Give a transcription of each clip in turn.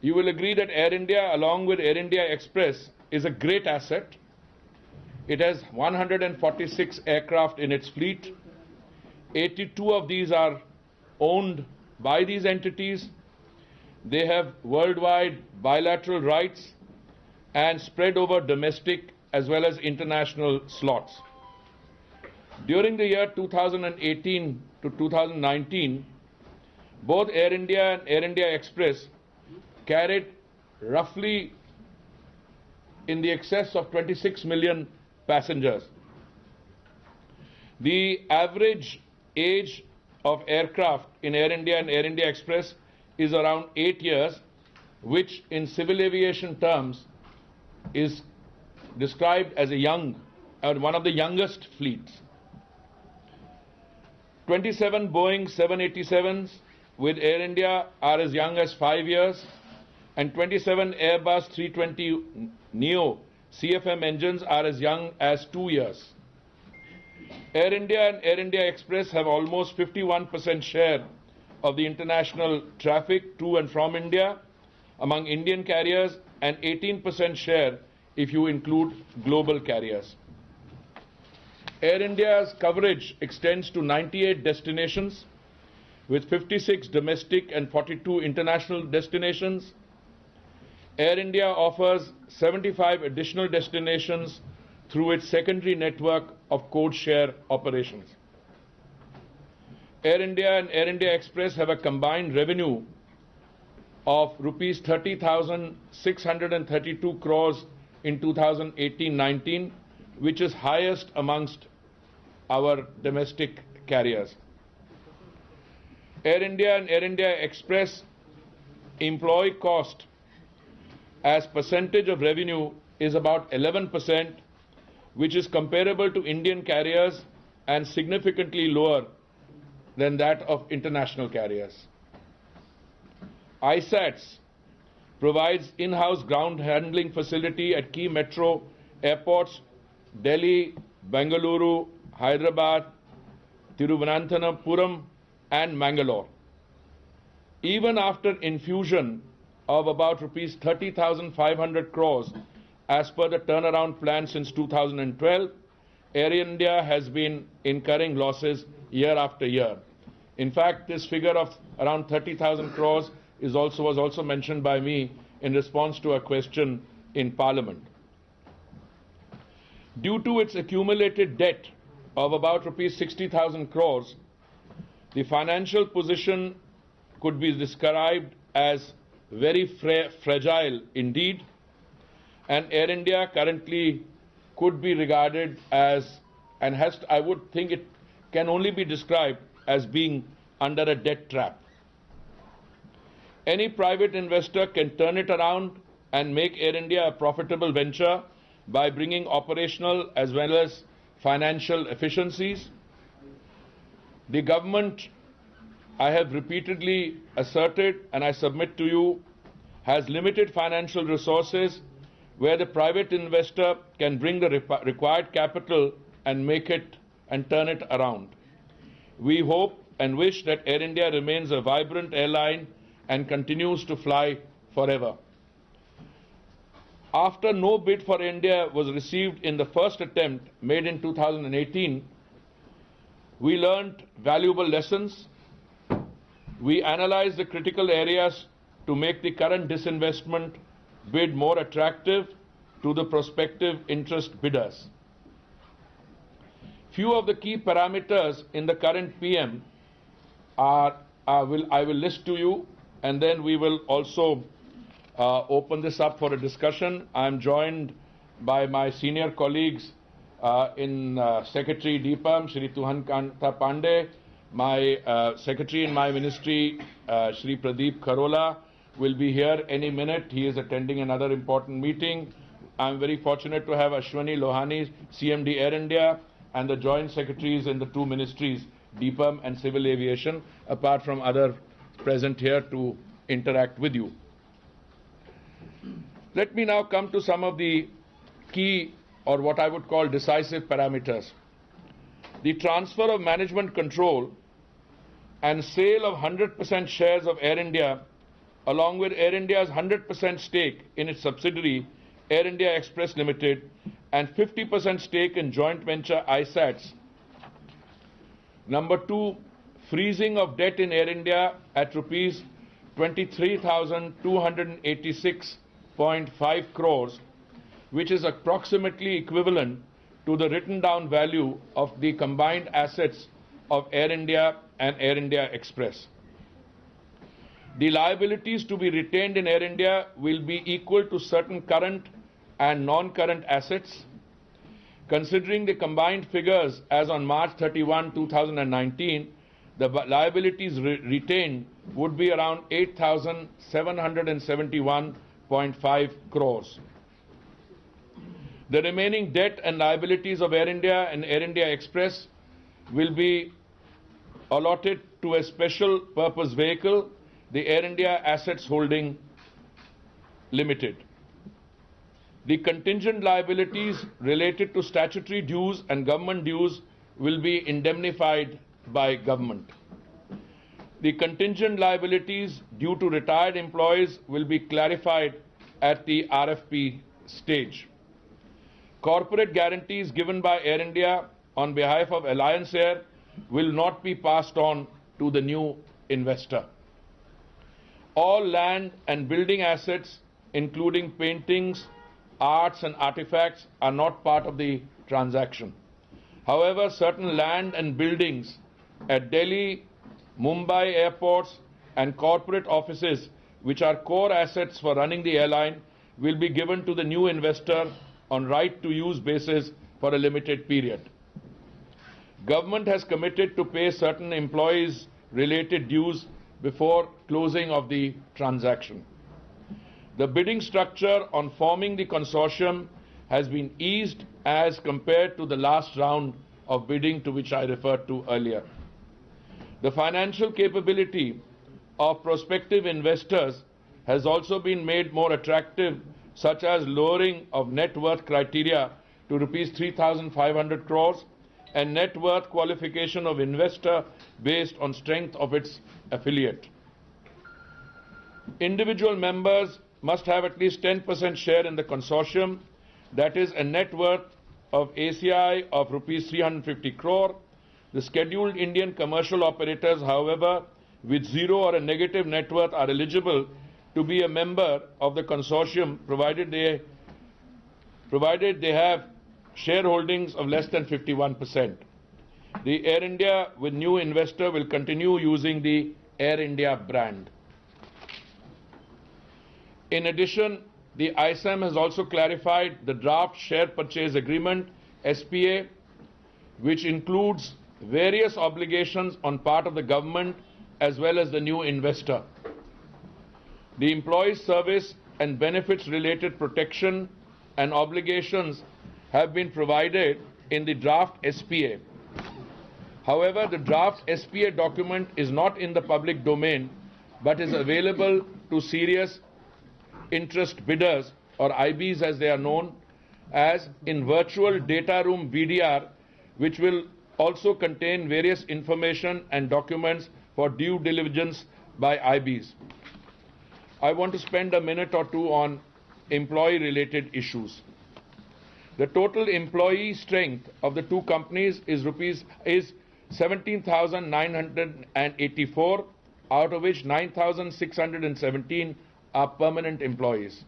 You will agree that Air India, along with Air India Express, is a great asset. It has 146 aircraft in its fleet. 82 of these are owned by these entities. They have worldwide bilateral rights and spread over domestic as well as international slots. During the year 2018 to 2019, both Air India and Air India Express carried roughly in the excess of 26 million passengers. The average age of aircraft in Air India and Air India Express is around 8 years, which in civil aviation terms is described as one of the youngest fleets. 27 Boeing 787s with Air India are as young as 5 years, and 27 Airbus 320neo CFM engines are as young as 2 years. Air India and Air India Express have almost 51% share of the international traffic to and from India among Indian carriers, and 18% share if you include global carriers. Air India's coverage extends to 98 destinations with 56 domestic and 42 international destinations. Air India offers 75 additional destinations through its secondary network of code share operations. Air India and Air India Express have a combined revenue of rupees 30,632 crores in 2018-19, which is highest amongst our domestic carriers. Air India and Air India Express employee cost as percentage of revenue is about 11%, which is comparable to Indian carriers and significantly lower than that of international carriers. ISATS provides in-house ground handling facility at key metro airports Delhi, Bengaluru, Hyderabad, Thiruvananthapuram and Mangalore. Even after infusion of about rupees 30,500 crores as per the turnaround plan since 2012, Air India has been incurring losses year after year. In fact, this figure of around 30,000 crores was also mentioned by me in response to a question in Parliament. Due to its accumulated debt of about rupees 60,000 crores, the financial position could be described as very fragile indeed, and Air India currently could be regarded as, and I would think it can only be described as being under a debt trap. Any private investor can turn it around and make Air India a profitable venture by bringing operational as well as financial efficiencies. The government, I have repeatedly asserted and I submit to you, has limited financial resources where the private investor can bring the required capital and make it and turn it around. We hope and wish that Air India remains a vibrant airline and continues to fly forever. After no bid for India was received in the first attempt made in 2018, we learned valuable lessons. We analyzed the critical areas to make the current disinvestment bid more attractive to the prospective interest bidders. Few of the key parameters in the current PM I will list to you, and then we will also open this up for a discussion. I am joined by my senior colleagues in Secretary DIPAM, Shri Tuhankanta Pandey, my Secretary in my ministry, Shri Pradeep Kharola, will be here any minute. He is attending another important meeting. I am very fortunate to have Ashwani Lohani, CMD Air India, and the joint secretaries in the two ministries, DIPAM and Civil Aviation, apart from other present here to interact with you. Let me now come to some of the key, or what I would call decisive parameters. The transfer of management control and sale of 100% shares of Air India along with Air India's 100% stake in its subsidiary, Air India Express Limited, and 50% stake in joint venture ISATS. Number 2, freezing of debt in Air India at rupees 23,286.5 crores, which is approximately equivalent to the written down value of the combined assets of Air India and Air India Express. The liabilities to be retained in Air India will be equal to certain current and non-current assets. Considering the combined figures as on March 31, 2019, the liabilities retained would be around 8,771.5 crores. The remaining debt and liabilities of Air India and Air India Express will be allotted to a special purpose vehicle, the Air India Assets Holding Limited. The contingent liabilities related to statutory dues and government dues will be indemnified by government. The contingent liabilities due to retired employees will be clarified at the RFP stage. Corporate guarantees given by Air India on behalf of Alliance Air will not be passed on to the new investor. All land and building assets, including paintings, arts and artifacts, are not part of the transaction. However, certain land and buildings at Delhi, Mumbai airports and corporate offices, which are core assets for running the airline, will be given to the new investor on right-to-use basis for a limited period. Government has committed to pay certain employees-related dues before closing of the transaction. The bidding structure on forming the consortium has been eased as compared to the last round of bidding to which I referred to earlier. The financial capability of prospective investors has also been made more attractive, such as lowering of net worth criteria to rupees 3,500 crores and net worth qualification of investor based on strength of its affiliate. Individual members must have at least 10% share in the consortium, that is a net worth of ACI of rupees 350 crore. The scheduled Indian commercial operators, however, with zero or a negative net worth are eligible to be a member of the consortium provided they have shareholdings of less than 51%. The Air India with new investor will continue using the Air India brand. In addition, the ISAM has also clarified the draft share purchase agreement, SPA, which includes various obligations on part of the government as well as the new investor. The employees' service and benefits related protection and obligations have been provided in the draft SPA. However, the draft SPA document is not in the public domain but is available to serious interest bidders, or IBs as they are known, as in virtual data room VDR, which will also contain various information and documents for due diligence by IBs. I want to spend a minute or two on employee-related issues. The total employee strength of the two companies is 17,984, out of which 9,617 are permanent employees.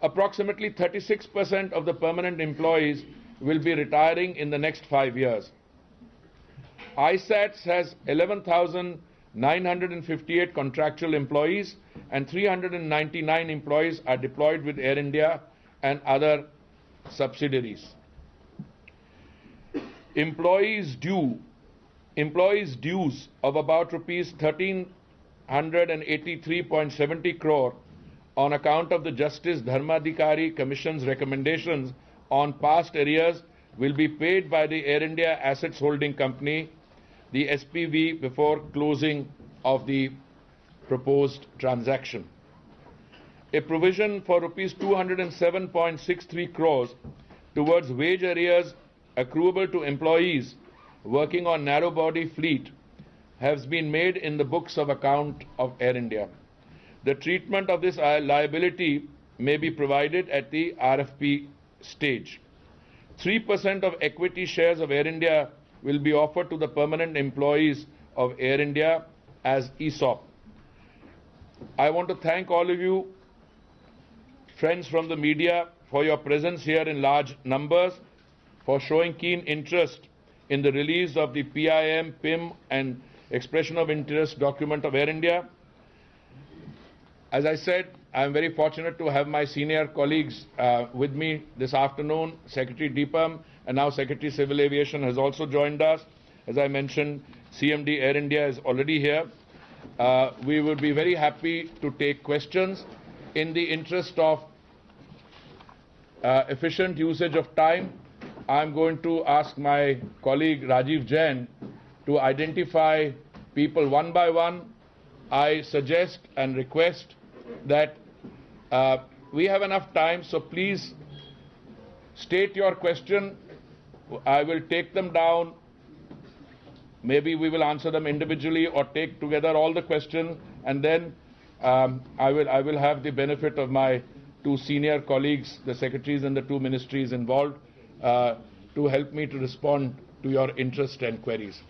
Approximately 36% of the permanent employees will be retiring in the next 5 years. ISATS has 11,958 contractual employees and 399 employees are deployed with Air India and other subsidiaries. Employees' dues of about rupees 1,383.70 crore on account of the Justice Dharmadhikari Commission's recommendations on past arrears will be paid by the Air India Assets Holding Company, the SPV, before closing of the proposed transaction. A provision for rupees 207.63 crores towards wage arrears accruable to employees working on narrow-body fleet has been made in the books of account of Air India. The treatment of this liability may be provided at the RFP stage. 3% of equity shares of Air India will be offered to the permanent employees of Air India as ESOP. I want to thank all of you, friends from the media, for your presence here in large numbers, for showing keen interest in the release of the PIM, PIM and Expression of Interest document of Air India. As I said, I am very fortunate to have my senior colleagues with me this afternoon. Secretary Deepam and now Secretary Civil Aviation has also joined us. As I mentioned, CMD Air India is already here. We would be very happy to take questions. In the interest of efficient usage of time, I am going to ask my colleague Rajiv Jain to identify people one by one. I suggest and request that we have enough time, so please state your question. I will take them down. Maybe we will answer them individually or take together all the questions, and then I will have the benefit of my two senior colleagues, the secretaries and the two ministries involved, to help me to respond to your interest and queries.